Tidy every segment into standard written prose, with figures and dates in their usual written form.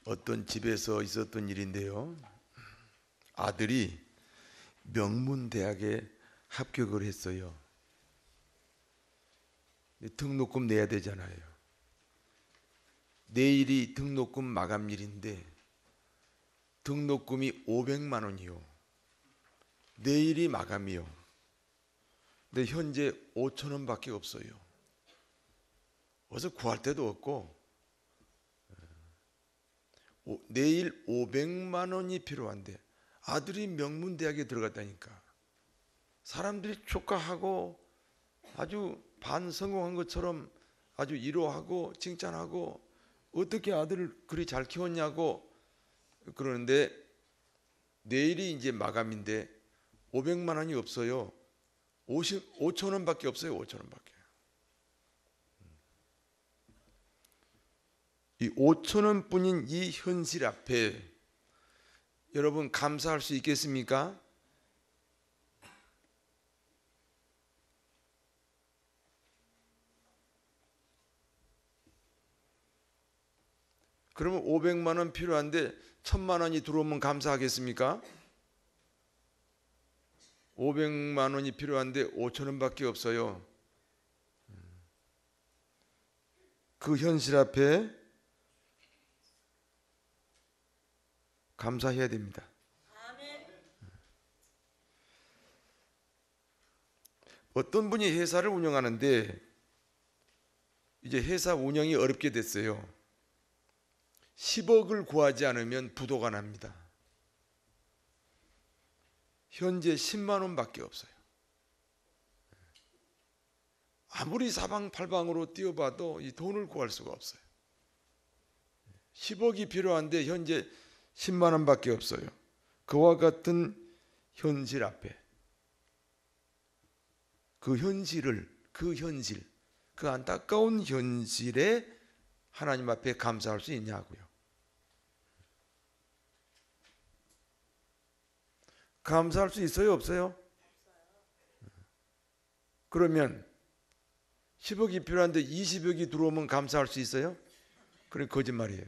어떤 집에서 있었던 일인데요. 아들이 명문대학에 합격을 했어요. 등록금 내야 되잖아요. 내일이 등록금 마감일인데 등록금이 500만 원이요. 내일이 마감이요. 근데 현재 5천 원밖에 없어요. 어디서 구할 데도 없고 내일 500만 원이 필요한데 아들이 명문대학에 들어갔다니까. 사람들이 축하하고 아주 반성공한 것처럼 아주 위로하고 칭찬하고 어떻게 아들을 그리 잘 키웠냐고 그러는데 내일이 이제 마감인데 500만 원이 없어요. 5천 원밖에 없어요. 5천 원밖에. 이 5천 원뿐인 이 현실 앞에 여러분 감사할 수 있겠습니까? 그러면 500만 원 필요한데 1000만 원이 들어오면 감사하겠습니까? 500만 원이 필요한데 5천 원밖에 없어요. 그 현실 앞에 감사해야 됩니다. 어떤 분이 회사를 운영하는데 이제 회사 운영이 어렵게 됐어요. 10억을 구하지 않으면 부도가 납니다. 현재 10만 원밖에 없어요. 아무리 사방팔방으로 뛰어봐도 이 돈을 구할 수가 없어요. 10억이 필요한데 현재 10만 원밖에 없어요. 그와 같은 현실 앞에 그 안타까운 현실에 하나님 앞에 감사할 수 있냐고요. 감사할 수 있어요, 없어요? 그러면 10억이 필요한데 20억이 들어오면 감사할 수 있어요? 그래, 거짓말이에요.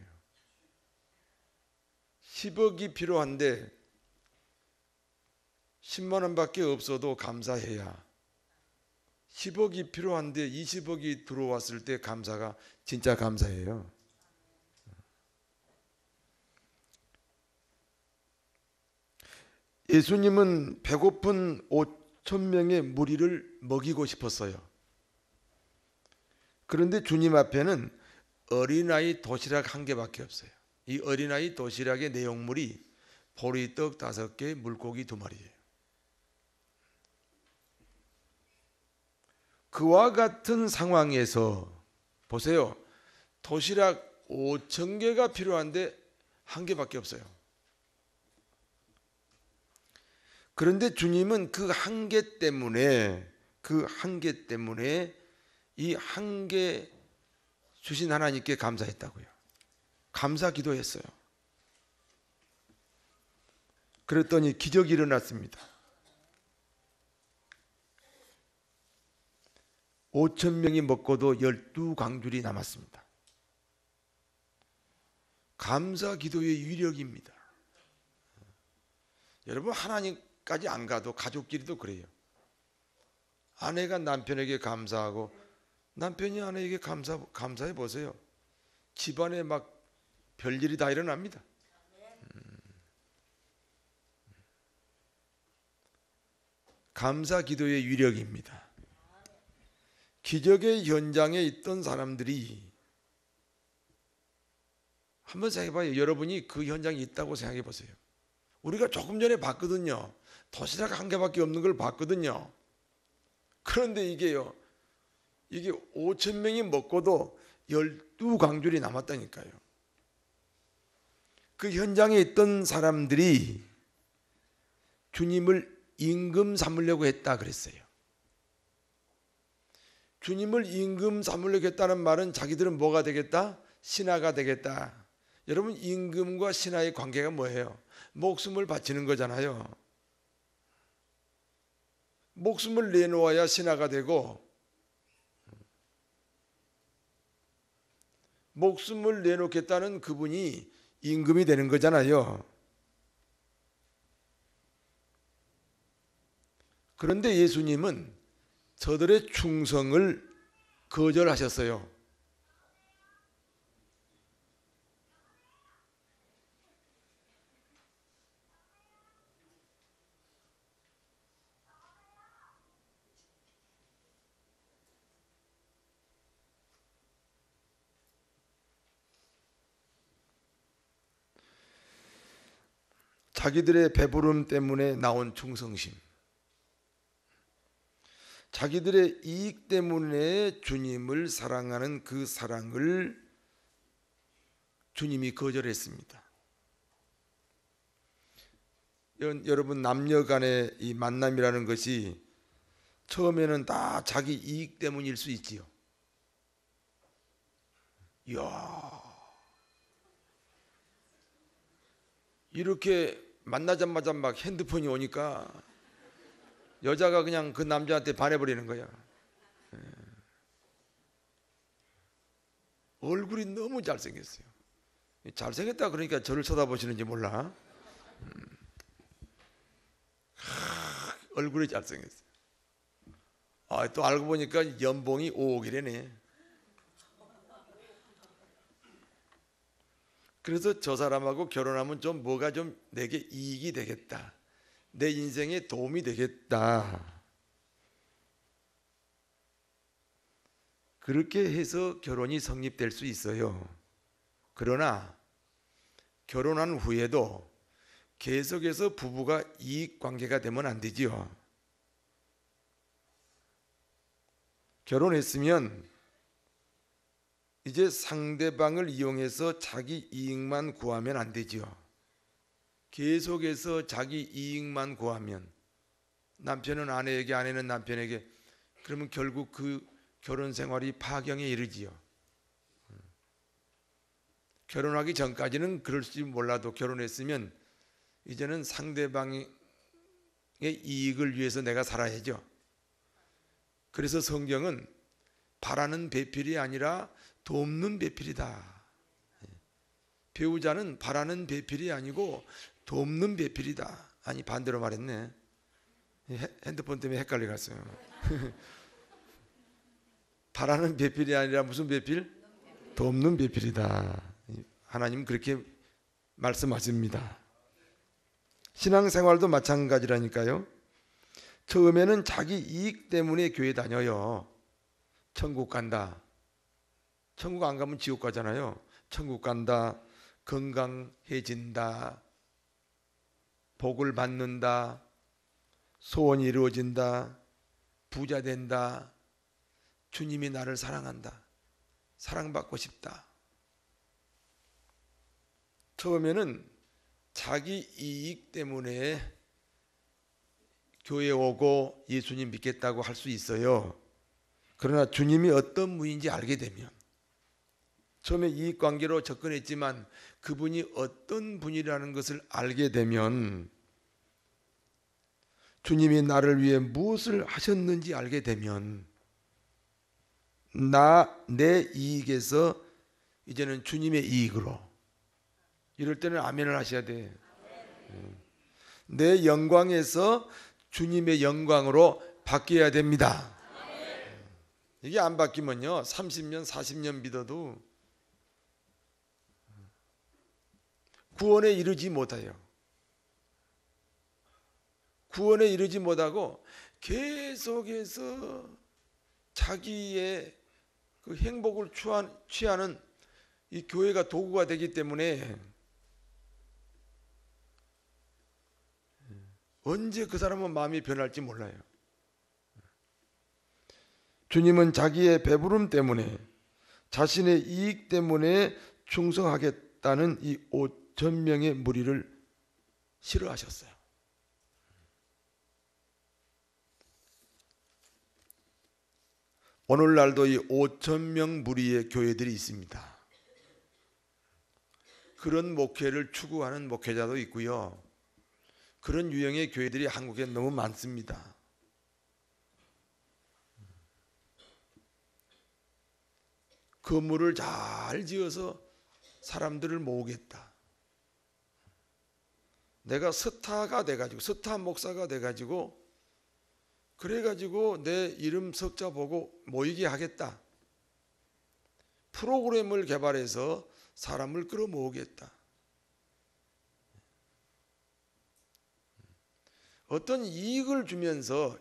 10억이 필요한데 10만 원밖에 없어도 감사해야 10억이 필요한데 20억이 들어왔을 때 감사가 진짜 감사해요. 예수님은 배고픈 5천 명의 무리를 먹이고 싶었어요. 그런데 주님 앞에는 어린아이 도시락 1개밖에 없어요. 이 어린아이 도시락의 내용물이 보리떡 5개, 물고기 2마리예요. 그와 같은 상황에서 보세요. 도시락 5천 개가 필요한데 1개밖에 없어요. 그런데 주님은 그 1개 때문에 이 1개 주신 하나님께 감사했다고요. 감사 기도했어요. 그랬더니 기적이 일어났습니다. 5천 명이 먹고도 12광줄이 남았습니다. 감사 기도의 위력입니다. 여러분, 하나님까지 안 가도 가족끼리도 그래요. 아내가 남편에게 감사하고 남편이 아내에게 감사해 보세요. 집안에 막 별일이 다 일어납니다. 감사 기도의 위력입니다. 기적의 현장에 있던 사람들이 한번 생각해봐요. 여러분이 그 현장에 있다고 생각해 보세요. 우리가 조금 전에 봤거든요. 도시락 1개밖에 없는 걸 봤거든요. 그런데 이게 5천 명이 먹고도 12광줄이 남았다니까요. 그 현장에 있던 사람들이 주님을 임금 삼으려고 했다 그랬어요. 주님을 임금 삼으려고 했다는 말은 자기들은 뭐가 되겠다? 신하가 되겠다. 여러분, 임금과 신하의 관계가 뭐예요? 목숨을 바치는 거잖아요. 목숨을 내놓아야 신하가 되고 목숨을 내놓겠다는 그분이 임금이 되는 거잖아요. 그런데 예수님은 저들의 충성을 거절하셨어요. 자기들의 배부름 때문에 나온 충성심, 자기들의 이익 때문에 주님을 사랑하는 그 사랑을 주님이 거절했습니다. 여러분, 남녀 간의 이 만남이라는 것이 처음에는 다 자기 이익 때문일 수 있지요. 이야, 이렇게 만나자마자 막 핸드폰이 오니까 여자가 그냥 그 남자한테 반해버리는 거야. 얼굴이 너무 잘생겼어요. 잘생겼다 그러니까 저를 쳐다보시는지 몰라. 얼굴이 잘생겼어요. 또 알고 보니까 연봉이 5억이래네. 그래서 저 사람하고 결혼하면 좀 뭐가 좀 내게 이익이 되겠다, 내 인생에 도움이 되겠다, 그렇게 해서 결혼이 성립될 수 있어요. 그러나 결혼한 후에도 계속해서 부부가 이익관계가 되면 안 되지요. 결혼했으면 이제 상대방을 이용해서 자기 이익만 구하면 안 되지요. 계속해서 자기 이익만 구하면, 남편은 아내에게, 아내는 남편에게, 그러면 결국 그 결혼 생활이 파경에 이르지요. 결혼하기 전까지는 그럴지 몰라도 결혼했으면 이제는 상대방의 이익을 위해서 내가 살아야죠. 그래서 성경은 바라는 배필이 아니라 돕는 배필이다. 배우자는 바라는 배필이 아니고 돕는 배필이다. 아니, 반대로 말했네. 핸드폰 때문에 헷갈려 갔어요. 바라는 배필이 아니라 무슨 배필? 돕는 배필이다. 하나님 그렇게 말씀하십니다. 신앙생활도 마찬가지라니까요. 처음에는 자기 이익 때문에 교회 다녀요. 천국 간다. 천국 안 가면 지옥 가잖아요. 천국 간다, 건강해진다, 복을 받는다, 소원이 이루어진다, 부자 된다, 주님이 나를 사랑한다, 사랑받고 싶다. 처음에는 자기 이익 때문에 교회 오고 예수님 믿겠다고 할 수 있어요. 그러나 주님이 어떤 분인지 알게 되면, 처음에 이익관계로 접근했지만 그분이 어떤 분이라는 것을 알게 되면, 주님이 나를 위해 무엇을 하셨는지 알게 되면, 내 이익에서 이제는 주님의 이익으로, 이럴 때는 아멘을 하셔야 돼. 내 영광에서 주님의 영광으로 바뀌어야 됩니다. 이게 안 바뀌면요, 30년 40년 믿어도 구원에 이르지 못해요. 구원에 이르지 못하고 계속해서 자기의 그 행복을 취하는 이 교회가 도구가 되기 때문에 언제 그 사람은 마음이 변할지 몰라요. 주님은 자기의 배부름 때문에, 자신의 이익 때문에 충성하겠다는 이 5천 명의 무리를 싫어하셨어요. 오늘날도 이 5천 명 무리의 교회들이 있습니다. 그런 목회를 추구하는 목회자도 있고요. 그런 유형의 교회들이 한국에 너무 많습니다. 건물을 잘 지어서 사람들을 모으겠다. 내가 스타가 돼가지고 스타 목사가 돼가지고 그래가지고 내 이름 석자 보고 모이게 하겠다. 프로그램을 개발해서 사람을 끌어모으겠다. 어떤 이익을 주면서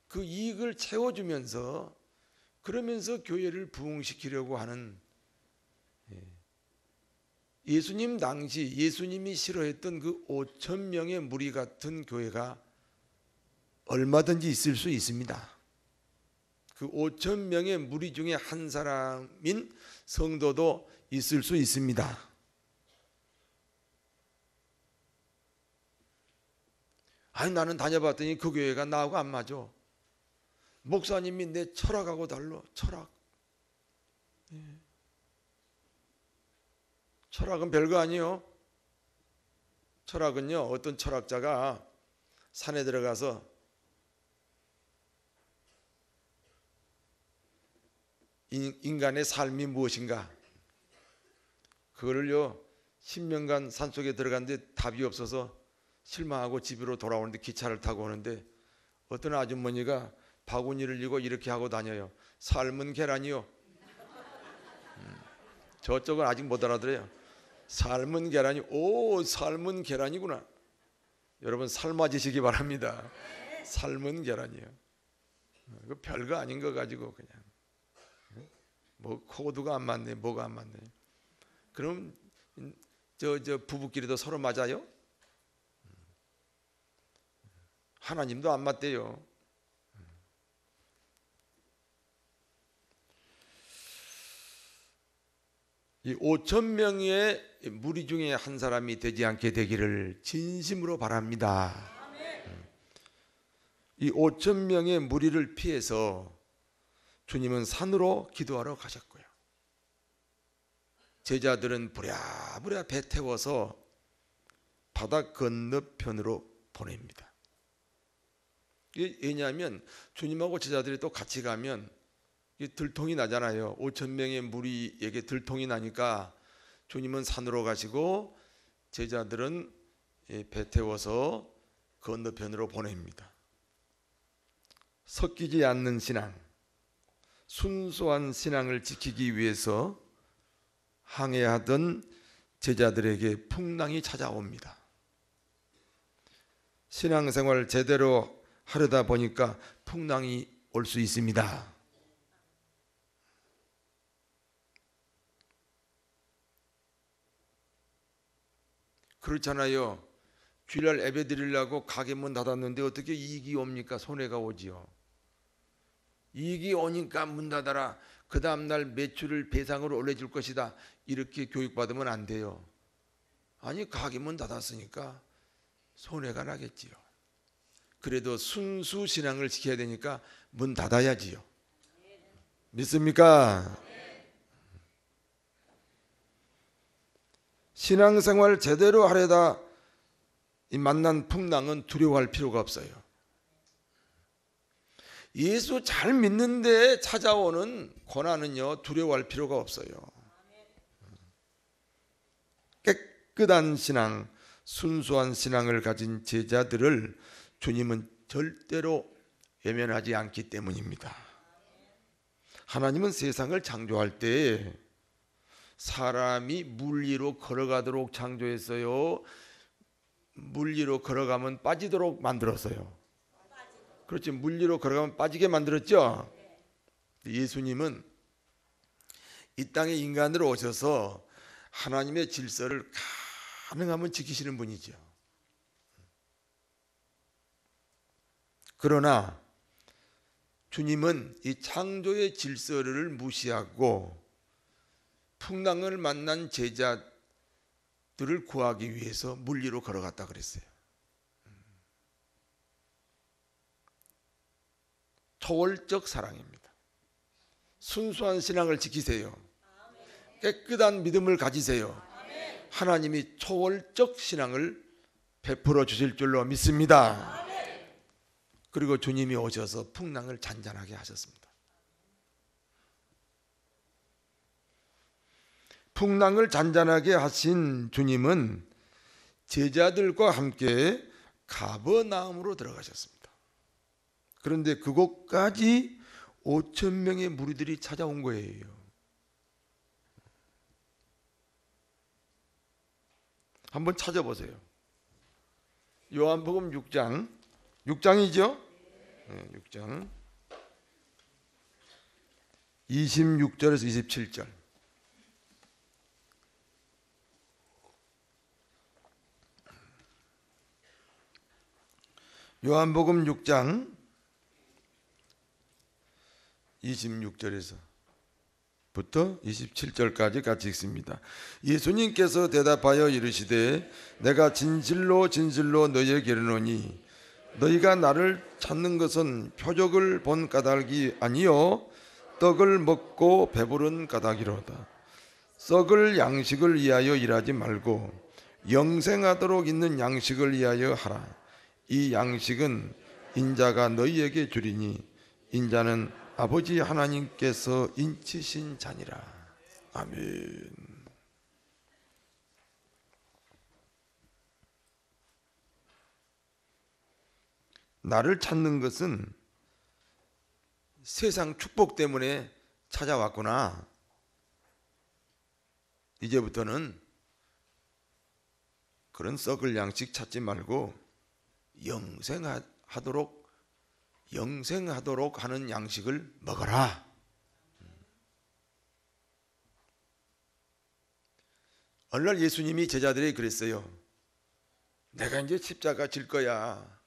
그 이익을 채워주면서 그러면서 교회를 부흥시키려고 하는, 예수님 당시 예수님이 싫어했던 그 5천 명의 무리 같은 교회가 얼마든지 있을 수 있습니다. 그 5천 명의 무리 중에 한 사람인 성도도 있을 수 있습니다. 아니 나는 다녀봤더니 그 교회가 나하고 안 맞아. 목사님이 내 철학하고 달라. 철학. 철학은 별거 아니에요. 철학은요, 어떤 철학자가 산에 들어가서 인간의 삶이 무엇인가, 그거를요 10년간 산속에 들어갔는데 답이 없어서 실망하고 집으로 돌아오는데 기차를 타고 오는데 어떤 아주머니가 바구니를 들고 이렇게 하고 다녀요. 삶은 계란이요. 저쪽은 아직 못 알아들어요. 삶은 계란이, 오 삶은 계란이구나. 여러분 삶아지시기 바랍니다. 삶은 계란이요. 그 별거 아닌 거 가지고 그냥 뭐 코드가 안 맞네, 뭐가 안 맞네. 그럼 저 부부끼리도 서로 맞아요? 하나님도 안 맞대요. 이 5천 명의 무리 중에 한 사람이 되지 않게 되기를 진심으로 바랍니다. 이 5천 명의 무리를 피해서 주님은 산으로 기도하러 가셨고요. 제자들은 부랴부랴 배 태워서 바다 건너편으로 보냅니다. 왜냐하면 주님하고 제자들이 또 같이 가면 들통이 나잖아요. 5천 명의 무리에게 들통이 나니까 주님은 산으로 가시고 제자들은 배 태워서 건너편으로 보냅니다. 섞이지 않는 신앙, 순수한 신앙을 지키기 위해서 항해하던 제자들에게 풍랑이 찾아옵니다. 신앙생활 제대로 하려다 보니까 풍랑이 올 수 있습니다. 그렇잖아요. 주일날 예배 드리려고 가게 문 닫았는데 어떻게 이익이 옵니까? 손해가 오지요. 이익이 오니까 문 닫아라. 그 다음날 매출을 배상으로 올려줄 것이다. 이렇게 교육받으면 안 돼요. 아니 가게 문 닫았으니까 손해가 나겠지요. 그래도 순수 신앙을 지켜야 되니까 문 닫아야지요. 믿습니까? 신앙생활 제대로 하려다 이 만난 풍랑은 두려워할 필요가 없어요. 예수 잘 믿는데 찾아오는 고난은요 두려워할 필요가 없어요. 깨끗한 신앙, 순수한 신앙을 가진 제자들을 주님은 절대로 외면하지 않기 때문입니다. 하나님은 세상을 창조할 때 사람이 물 위로 걸어가도록 창조했어요. 물 위로 걸어가면 빠지도록 만들었어요. 그렇지, 물 위로 걸어가면 빠지게 만들었죠. 예수님은 이 땅에 인간으로 오셔서 하나님의 질서를 가능하면 지키시는 분이죠. 그러나 주님은 이 창조의 질서를 무시하고 풍랑을 만난 제자들을 구하기 위해서 물 위로 걸어갔다 그랬어요. 초월적 사랑입니다. 순수한 신앙을 지키세요. 깨끗한 믿음을 가지세요. 하나님이 초월적 신앙을 베풀어 주실 줄로 믿습니다. 그리고 주님이 오셔서 풍랑을 잔잔하게 하셨습니다. 풍랑을 잔잔하게 하신 주님은 제자들과 함께 가버나움으로 들어가셨습니다. 그런데 그곳까지 5천 명의 무리들이 찾아온 거예요. 한번 찾아보세요. 요한복음 6장이죠? 네, 6장 26절에서 27절. 요한복음 6장 26절에서부터 27절까지 같이 읽습니다. 예수님께서 대답하여 이르시되 내가 진실로 진실로 너희에게 이르노니 너희가 나를 찾는 것은 표적을 본 까닭이 아니요 떡을 먹고 배부른 까닭이로다. 썩을 양식을 위하여 일하지 말고 영생하도록 있는 양식을 위하여 하라. 이 양식은 인자가 너희에게 주리니 인자는 아버지 하나님께서 인치신 자니라. 아멘. 나를 찾는 것은 세상 축복 때문에 찾아왔구나. 이제부터는 그런 썩을 양식 찾지 말고 영생하도록 하는 양식을 먹어라. 어느 날 예수님이 제자들에게 그랬어요. 내가 이제 십자가 질 거야.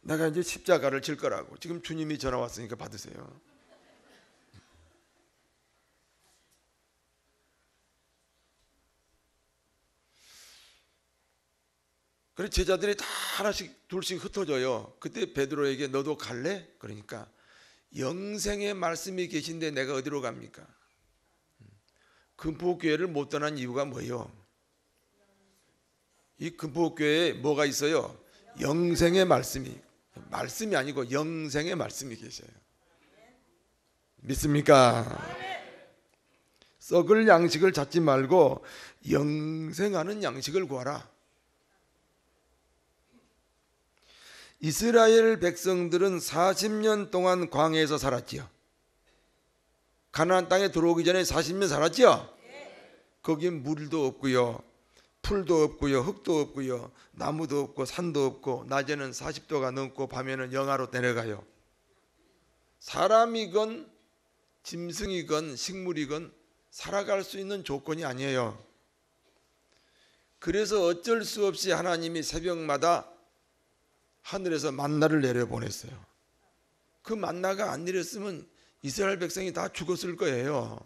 내가 이제 십자가를 질 거라고. 지금 주님이 전화 왔으니까 받으세요. 그래서 제자들이 다 하나씩 둘씩 흩어져요. 그때 베드로에게 너도 갈래? 그러니까 영생의 말씀이 계신데 내가 어디로 갑니까? 금포교회를 못 떠난 이유가 뭐예요? 이 금포교회에 뭐가 있어요? 영생의 말씀이 아니고 영생의 말씀이 계셔요. 믿습니까? 썩을 양식을 찾지 말고 영생하는 양식을 구하라. 이스라엘 백성들은 40년 동안 광야에서 살았지요. 가나안 땅에 들어오기 전에 40년 살았지요. 거긴 물도 없고요, 풀도 없고요, 흙도 없고요, 나무도 없고 산도 없고 낮에는 40도가 넘고 밤에는 영하로 내려가요. 사람이건 짐승이건 식물이건 살아갈 수 있는 조건이 아니에요. 그래서 어쩔 수 없이 하나님이 새벽마다 하늘에서 만나를 내려보냈어요. 그 만나가 안 내렸으면 이스라엘 백성이 다 죽었을 거예요.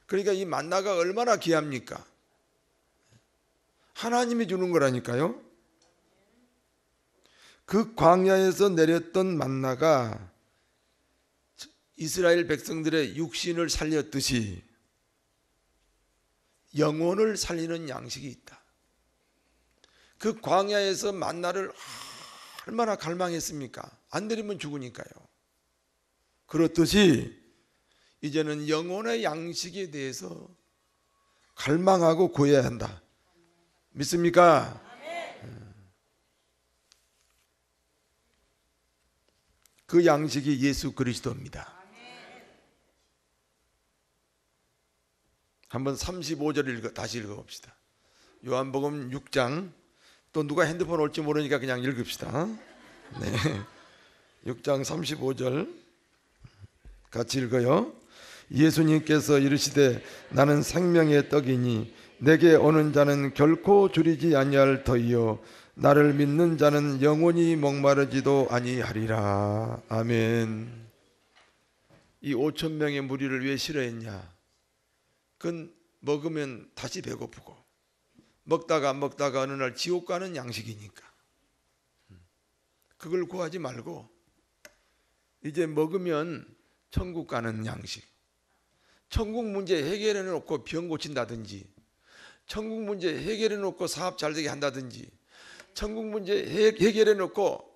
그러니까 이 만나가 얼마나 귀합니까? 하나님이 주는 거라니까요. 그 광야에서 내렸던 만나가 이스라엘 백성들의 육신을 살렸듯이 영혼을 살리는 양식이 있다. 그 광야에서 만나를 얼마나 갈망했습니까? 안 내리면 죽으니까요. 그렇듯이 이제는 영혼의 양식에 대해서 갈망하고 구해야 한다. 믿습니까? 그 양식이 예수 그리스도입니다. 한번 35절 다시 읽어봅시다. 요한복음 6장. 또 누가 핸드폰 올지 모르니까 그냥 읽읍시다. 네. 6장 35절 같이 읽어요. 예수님께서 이르시되 나는 생명의 떡이니 내게 오는 자는 결코 줄이지 아니할 터이요 나를 믿는 자는 영원히 목마르지도 아니하리라. 아멘. 이 5천 명의 무리를 왜 싫어했냐? 그건 먹으면 다시 배고프고 먹다가 어느 날 지옥 가는 양식이니까 그걸 구하지 말고 이제 먹으면 천국 가는 양식. 천국 문제 해결해 놓고 병 고친다든지, 천국 문제 해결해 놓고 사업 잘 되게 한다든지, 천국 문제 해결해 놓고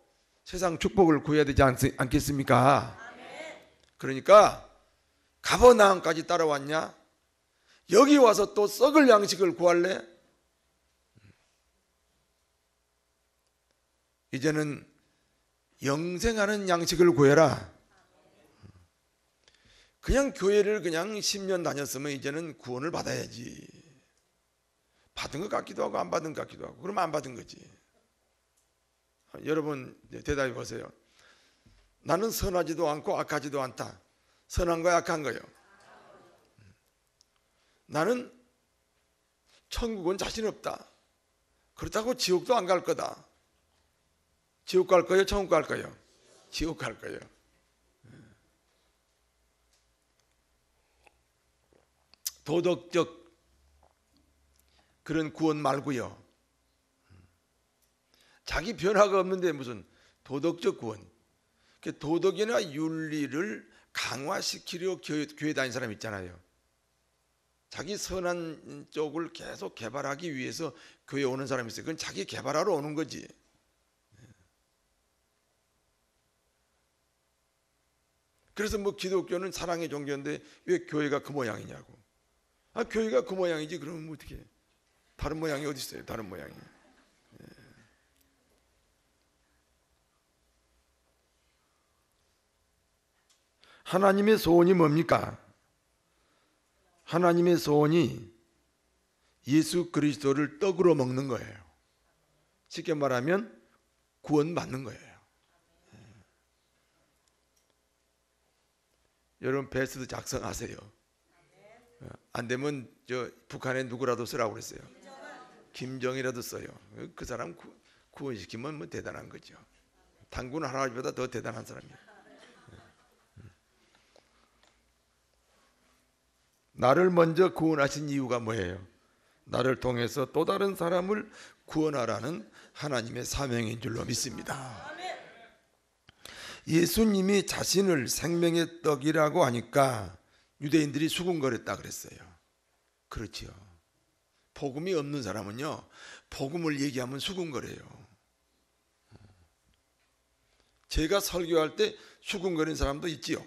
세상 축복을 구해야 되지 않겠습니까? 그러니까 가버나움까지 따라왔냐? 여기 와서 또 썩을 양식을 구할래? 이제는 영생하는 양식을 구해라. 그냥 교회를 그냥 10년 다녔으면 이제는 구원을 받아야지. 받은 것 같기도 하고 안 받은 것 같기도 하고. 그러면 안 받은 거지. 여러분 대답해 보세요. 나는 선하지도 않고 악하지도 않다. 선한 거야 악한 거요? 나는 천국은 자신 없다. 그렇다고 지옥도 안 갈 거다. 지옥 갈 거예요? 천국 갈 거예요? 지옥 갈 거예요. 도덕적 그런 구원 말고요. 자기 변화가 없는데 무슨 도덕적 구원. 도덕이나 윤리를 강화시키려 교회 다니는 사람 있잖아요. 자기 선한 쪽을 계속 개발하기 위해서 교회에 오는 사람이 있어요. 그건 자기 개발하러 오는 거지. 그래서 뭐 기독교는 사랑의 종교인데 왜 교회가 그 모양이냐고. 아, 교회가 그 모양이지. 그러면 어떻게? 다른 모양이 어디 있어요? 다른 모양이. 하나님의 소원이 뭡니까? 하나님의 소원이 예수 그리스도를 떡으로 먹는 거예요. 쉽게 말하면 구원받는 거예요. 여러분 베스트 작성하세요. 안 되면 저 북한에 누구라도 쓰라고 그랬어요. 김정이라도 써요. 그 사람 구원시키면 뭐 대단한 거죠. 당군 할아버지보다 더 대단한 사람이에요. 나를 먼저 구원하신 이유가 뭐예요? 나를 통해서 또 다른 사람을 구원하라는 하나님의 사명인 줄로 믿습니다. 예수님이 자신을 생명의 떡이라고 하니까 유대인들이 수군거렸다 그랬어요. 그렇지요. 복음이 없는 사람은요, 복음을 얘기하면 수군거려요. 제가 설교할 때 수군거리는 사람도 있지요.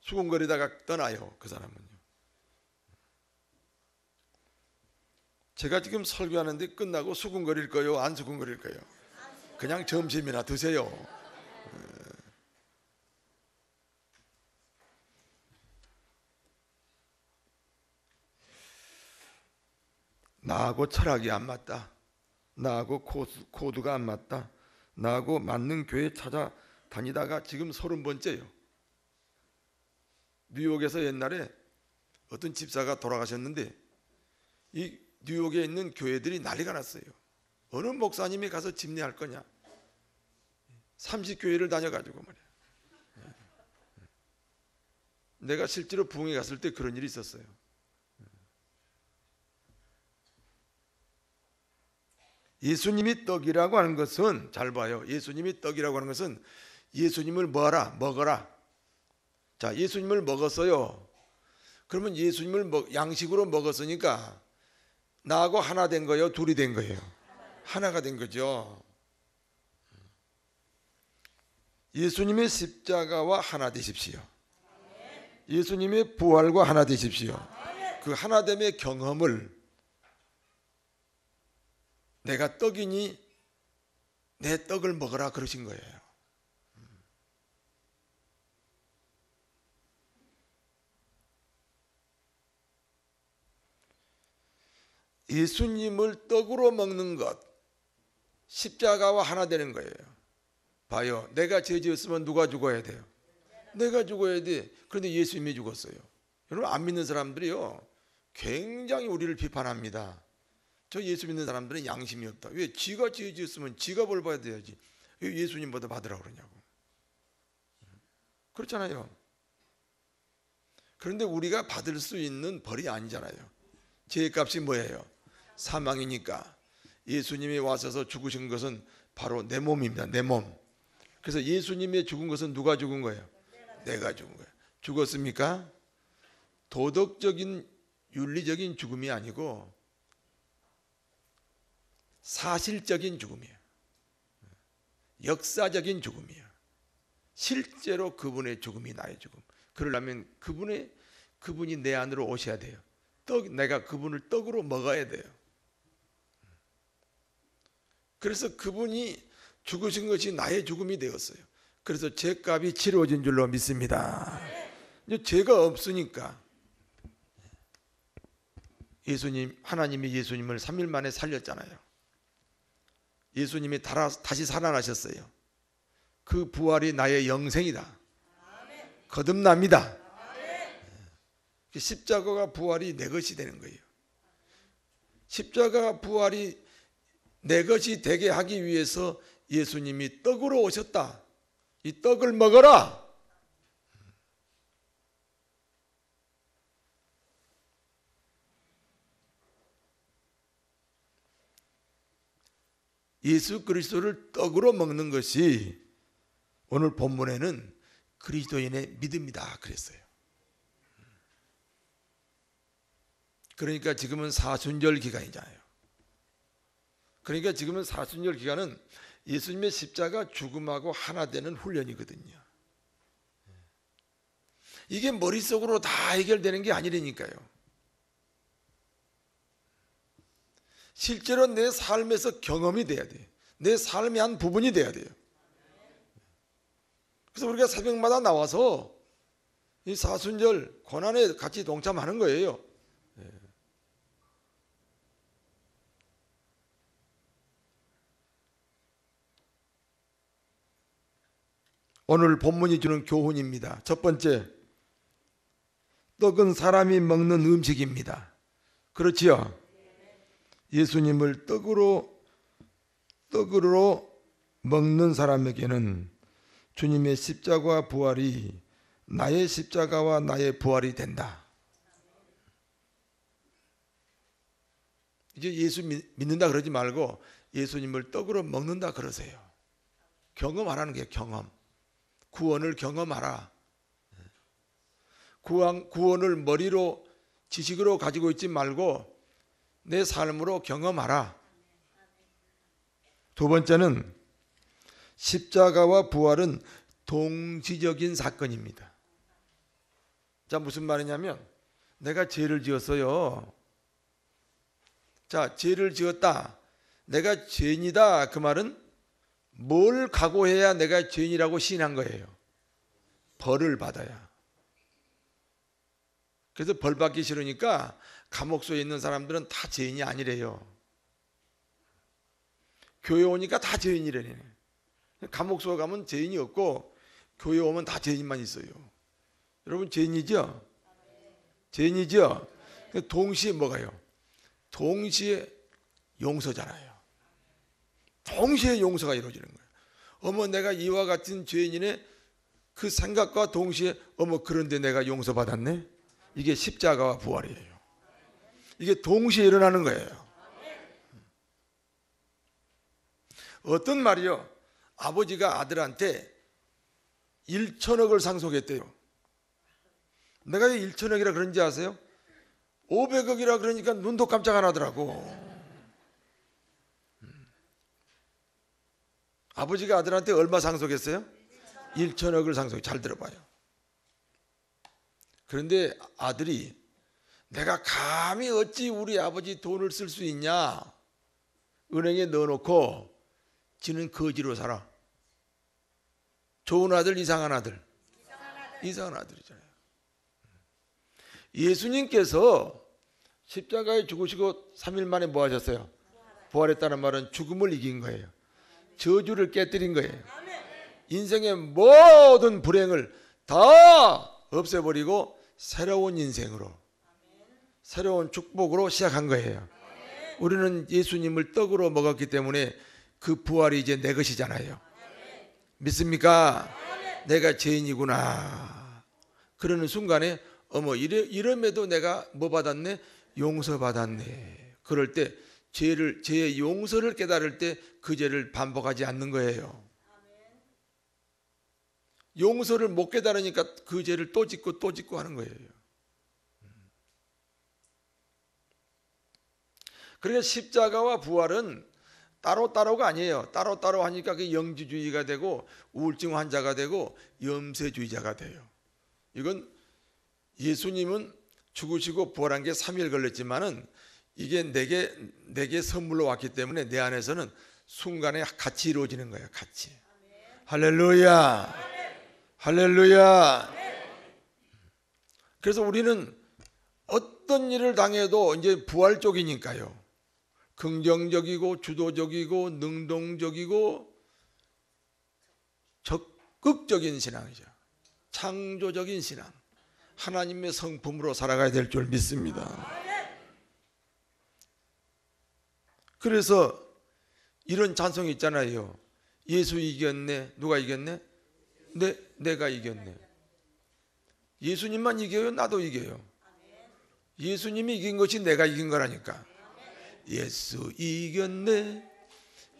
수군거리다가 떠나요. 그 사람은요. 제가 지금 설교하는데 끝나고 수군거릴 거요? 안 수군거릴 거요? 그냥 점심이나 드세요. 나하고 철학이 안 맞다. 나하고 코드가 안 맞다. 나하고 맞는 교회 찾아다니다가 지금 30번째요. 뉴욕에서 옛날에 어떤 집사가 돌아가셨는데 이 뉴욕에 있는 교회들이 난리가 났어요. 어느 목사님이 가서 집례할 거냐. 30교회를 다녀가지고 말이야. 내가 실제로 부흥회 갔을 때 그런 일이 있었어요. 예수님이 떡이라고 하는 것은, 잘 봐요. 예수님이 떡이라고 하는 것은 예수님을 뭐하라? 먹어라. 자, 예수님을 먹었어요. 그러면 예수님을 양식으로 먹었으니까 나하고 하나 된 거예요? 둘이 된 거예요? 하나가 된 거죠. 예수님의 십자가와 하나 되십시오. 예수님의 부활과 하나 되십시오. 그 하나됨의 경험을 내가 떡이니 내 떡을 먹으라 그러신 거예요. 예수님을 떡으로 먹는 것, 십자가와 하나 되는 거예요. 봐요. 내가 죄 지었으면 누가 죽어야 돼요? 내가 죽어야 돼. 그런데 예수님이 죽었어요. 여러분, 안 믿는 사람들이요, 굉장히 우리를 비판합니다. 저 예수 믿는 사람들은 양심이 없다. 왜? 지가 죄 지었으면 지가 벌 받아야 돼야지. 왜 예수님보다 받으라고 그러냐고. 그렇잖아요. 그런데 우리가 받을 수 있는 벌이 아니잖아요. 죄의 값이 뭐예요? 사망이니까 예수님이 와셔서 죽으신 것은 바로 내 몸입니다. 내 몸. 그래서 예수님이 죽은 것은 누가 죽은 거예요? 내가 죽은 거예요. 죽었습니까? 도덕적인 윤리적인 죽음이 아니고 사실적인 죽음이에요. 역사적인 죽음이에요. 실제로 그분의 죽음이 나의 죽음. 그러려면 그분이 내 안으로 오셔야 돼요. 내가 그분을 떡으로 먹어야 돼요. 그래서 그분이 죽으신 것이 나의 죽음이 되었어요. 그래서 죄값이 치러진 줄로 믿습니다. 이제 죄가 없으니까 하나님이 예수님을 3일 만에 살렸잖아요. 예수님이 다시 살아나셨어요. 그 부활이 나의 영생이다. 거듭납니다. 십자가가 부활이 내 것이 되는 거예요. 십자가 부활이 내 것이 되게 하기 위해서 예수님이 떡으로 오셨다. 이 떡을 먹어라. 예수 그리스도를 떡으로 먹는 것이 오늘 본문에는 그리스도인의 믿음이다 그랬어요. 그러니까 지금은 사순절 기간이잖아요. 그러니까 지금은 사순절 기간은 예수님의 십자가 죽음하고 하나 되는 훈련이거든요. 이게 머릿속으로 다 해결되는 게 아니라니까요. 실제로 내 삶에서 경험이 돼야 돼요. 내 삶의 한 부분이 돼야 돼요. 그래서 우리가 새벽마다 나와서 이 사순절 고난에 같이 동참하는 거예요. 오늘 본문이 주는 교훈입니다. 첫 번째, 떡은 사람이 먹는 음식입니다. 그렇지요? 예수님을 떡으로 먹는 사람에게는 주님의 십자가와 부활이 나의 십자가와 나의 부활이 된다. 이제 예수 믿는다 그러지 말고 예수님을 떡으로 먹는다 그러세요. 경험하라는 게 경험. 구원을 경험하라. 구원을 머리로 지식으로 가지고 있지 말고 내 삶으로 경험하라. 두 번째는 십자가와 부활은 동시적인 사건입니다. 자, 무슨 말이냐면 내가 죄를 지었어요. 자, 죄를 지었다. 내가 죄인이다. 그 말은 뭘 각오해야 내가 죄인이라고 시인한 거예요? 벌을 받아야. 그래서 벌 받기 싫으니까 감옥소에 있는 사람들은 다 죄인이 아니래요. 교회 오니까 다 죄인이래네. 감옥소에 가면 죄인이 없고 교회 오면 다 죄인만 있어요. 여러분 죄인이죠? 죄인이죠? 동시에 뭐가요? 동시에 용서잖아요. 동시에 용서가 이루어지는 거예요. 어머, 내가 이와 같은 죄인이네. 그 생각과 동시에 어머, 그런데 내가 용서받았네. 이게 십자가와 부활이에요. 이게 동시에 일어나는 거예요. 어떤 말이요? 아버지가 아들한테 1천억을 상속했대요. 내가 1천억이라 그런지 아세요? 500억이라 그러니까 눈도 깜짝 안 하더라고. 아버지가 아들한테 얼마 상속했어요? 1천억을 상속. 잘 들어봐요. 그런데 아들이 내가 감히 어찌 우리 아버지 돈을 쓸 수 있냐? 은행에 넣어놓고 지는 거지로 살아. 좋은 아들, 이상한 아들? 이상한 아들이잖아요. 예수님께서 십자가에 죽으시고 3일 만에 뭐 하셨어요? 부활했다는 말은 죽음을 이긴 거예요. 저주를 깨뜨린 거예요. 인생의 모든 불행을 다 없애버리고 새로운 인생으로, 새로운 축복으로 시작한 거예요. 우리는 예수님을 떡으로 먹었기 때문에 그 부활이 이제 내 것이잖아요. 믿습니까? 내가 죄인이구나. 그러는 순간에 어머, 이름에도 내가 뭐 받았네? 용서받았네. 그럴 때 죄의 용서를 깨달을 때 그 죄를 반복하지 않는 거예요. 용서를 못 깨달으니까 그 죄를 또 짓고 또 짓고 하는 거예요. 그러니까 십자가와 부활은 따로따로가 아니에요. 따로따로 하니까 그게 영지주의가 되고 우울증 환자가 되고 염세주의자가 돼요. 이건 예수님은 죽으시고 부활한 게 3일 걸렸지만은 이게 내게 선물로 왔기 때문에 내 안에서는 순간에 같이 이루어지는 거예요. 같이. 할렐루야. 할렐루야. 그래서 우리는 어떤 일을 당해도 이제 부활 쪽이니까요. 긍정적이고 주도적이고 능동적이고 적극적인 신앙이죠. 창조적인 신앙. 하나님의 성품으로 살아가야 될 줄 믿습니다. 그래서 이런 찬송이 있잖아요. 예수 이겼네. 누가 이겼네? 내가 이겼네. 예수님만 이겨요? 나도 이겨요. 예수님이 이긴 것이 내가 이긴 거라니까. 예수 이겼네.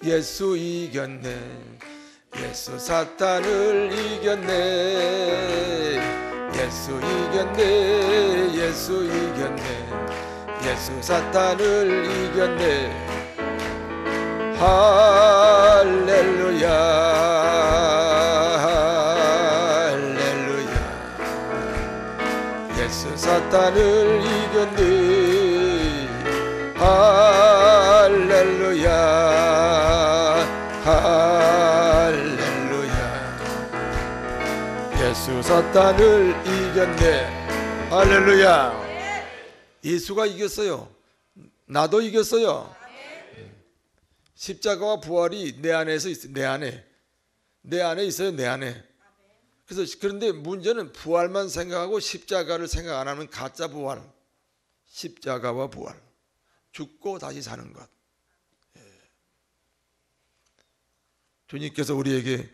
예수 이겼네. 예수 사탄을 이겼네. 예수 이겼네. 예수 이겼네. 예수 사탄을 이겼네. 할렐루야. 할렐루야. 예수 사탄을 이겼네. 할렐루야. 할렐루야. 예수 사탄을 이겼네. 할렐루야. 예수가 이겼어요. 나도 이겼어요. 십자가와 부활이 내 안에서 있어요. 내 안에 있어요. 내 안에. 그래서 그런데 문제는 부활만 생각하고 십자가를 생각 안 하는 가짜 부활. 십자가와 부활. 죽고 다시 사는 것. 주님께서 우리에게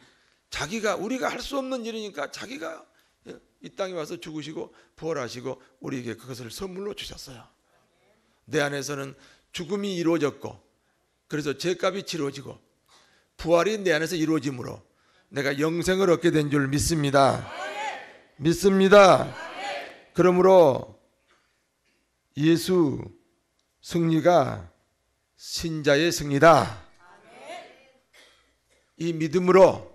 우리가 할 수 없는 일이니까 자기가 이 땅에 와서 죽으시고 부활하시고 우리에게 그것을 선물로 주셨어요. 내 안에서는 죽음이 이루어졌고 그래서 죄값이 치러지고 부활이 내 안에서 이루어짐으로 내가 영생을 얻게 된 줄 믿습니다. 믿습니다. 그러므로 예수 승리가 신자의 승리다. 이 믿음으로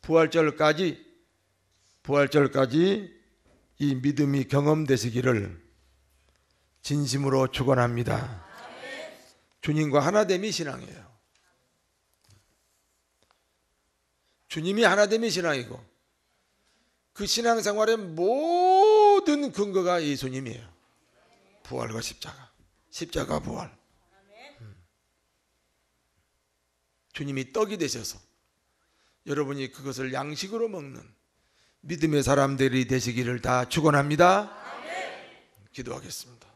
부활절까지 이 믿음이 경험되시기를 진심으로 축원합니다. 주님과 하나됨이 신앙이에요. 주님이 하나됨이 신앙이고 그 신앙생활의 모든 근거가 예수님이에요. 부활과 십자가 부활. 주님이 떡이 되셔서 여러분이 그것을 양식으로 먹는 믿음의 사람들이 되시기를 다 축원합니다. 기도하겠습니다.